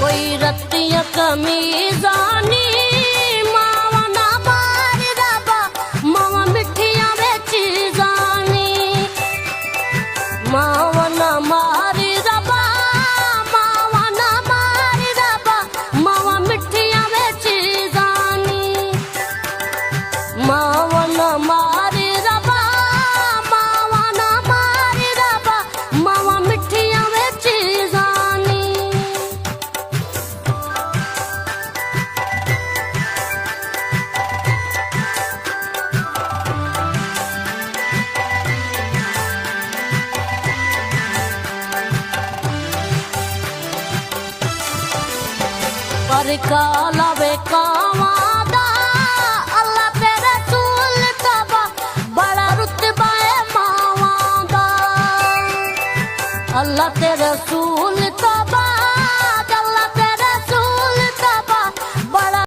कोई रत्तियां कमीजानी मावा ना मार रबा मावा मिठियां बेच जानी मावा ना मार रबा मावा ना मार रबा मावा मिठियां बेच जानी मावा ना मार रबा मावा ना मार रबा मावा मिठियां बेच जानी पर काला वे कावादा अल्लाह तेरे रसूल तबा बड़ा रुतबा है मावादा अल्लाह तेरे रसूल